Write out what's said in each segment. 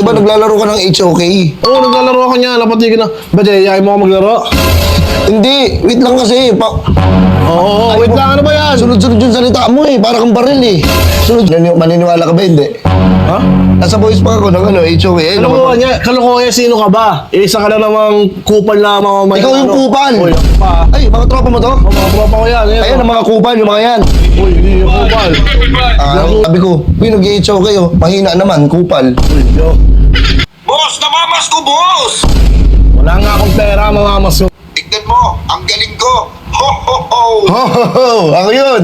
ba naglalaro ka ng HOK? Oo, naglalaro ako niya. Napatigil na. Ba, Jay, ayaw mo ako maglaro? Hindi, wait lang kasi. Oo, wait lang. Ano ba yan? Sunod-sunod yung salita mo eh. Para kang baril eh. Sunod. Maniniwala ka ba hindi? Ha? Nasa voice pa ako ng HOK. Kalokohan niya. Kalokohan, sino ka ba? Isa ka na namang kupal na mga Ikaw yung kupal. Uy, ako pa. Ay, mga tropa mo to? Mga tropa ko yan. Ayan ang mga kupal, yung mga yan. Uy, hindi yung kupal. Sabi ko, uy, nag-HOK oh. Mahina naman, kupal. Uy, yo. Boss, namamas ko, boss! Wala nga akong pera, mamamas ko. Tignan mo, ang galing ko! Ho, ho, ho! Ho, ho, ho! Ako yun!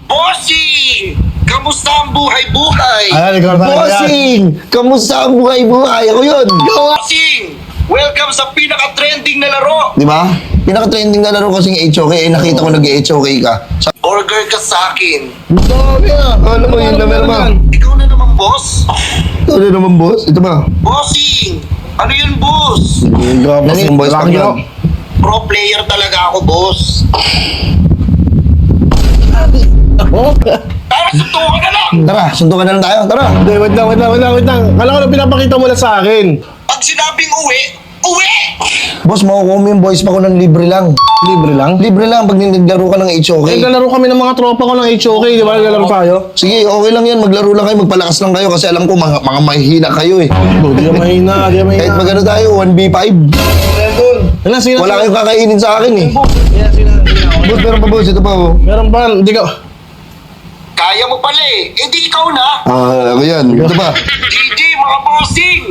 Bossing! Kamusta ang buhay-buhay? Ayan, ikaw na tayo yan. Bossing! Kamusta ang buhay-buhay? Ako yun! Bossing! Welcome sa pinaka-trending na laro! Di ba? Pinaka-trending na laro kasing HOK. Eh, nakita ko nag-HOK ka. Order ka sa akin. Dami ah. Ano mo yun, naman ba? Ikaw na naman, boss? Ano naman, boss? Ito ba? Bossing! Ano yun, boss? Yung boys Wala pack kang lang. Pro player talaga ako, boss. Tara, suntukan na lang! Tara, suntukan na lang tayo. Tara! Hindi, wait lang. Kala ko na pinapakita mo lang sa akin. Pag sinabing uwi, uwi! Boss, makukuha mo yung boys pa ko ng libre lang. Libre lang. Libre lang pag naglaro ka ng HOK. Eh, naglalaro kami ng mga tropa ko ng HOK, di ba? Naglalaro tayo. Sige, okay lang yan. Maglaro lang kayo, magpalakas lang kayo kasi alam ko mga mahihina kayo eh. Di ka mahina, di ka mahina. Kahit magano tayo, 1v5. Wala, sino? Wala kayong kakainin sa akin eh. Sino? Boss, meron pa boss. Ito pa oh. Meron ba? Hindi ka... Kaya mo pala eh. Eh di ikaw na. Ako yan. Ito pa. GG, mga bossing!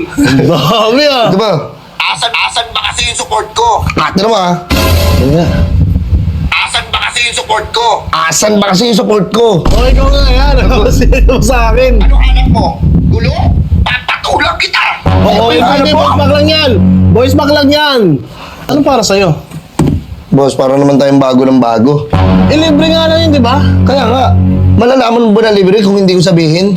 Dami ah. Ito pa. Asan ba kasi yung support ko? Ito pa. Asan ba kasi yung support ko? Asan ba kasi yung support ko? Okay, ikaw nga yan. Sino sa akin? Ano hanap mo? Gulo? Papatulang kita! Oo, hindi. Boys back lang yan. Boys back lang yan. Ano para sa'yo? Boss, para naman tayong bago ng bago. Eh, libre nga lang yun, di ba? Kaya nga, malalaman mo ba na libre kung hindi ko sabihin?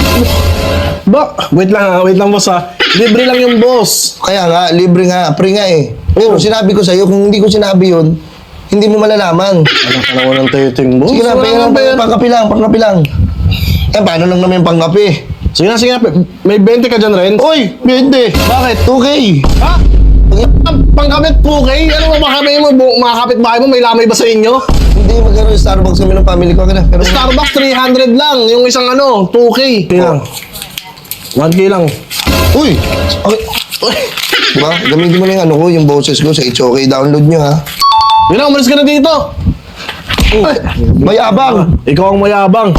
Wait lang boss ha. Libre lang yung boss. Kaya nga, libre nga, pre nga eh. Pero sinabi ko sa'yo, kung hindi ko sinabi yun, hindi mo malalaman. Alam ka naman ng titing boss. Sige na, pangkapi lang. Eh, paano lang naman yung pangkapi? Sige na. May 20 ka dyan, Ren? Uy, 20. Bakit? 2K. Ha? Pangkapit 2K? Ano ba mga kapitbahay mo? May lamay ba sa inyo? Hindi, magkaroon yung Starbucks kami ng family ko. Pero Starbucks 300 lang. Yung isang 2K. Lang. 1K lang. Uy! Okay. Diba? Gamitin mo na yung ko, yung boses ko sa HOK. Download nyo ha. Umalis ka na dito. Mayabang! Ikaw ang mayabang.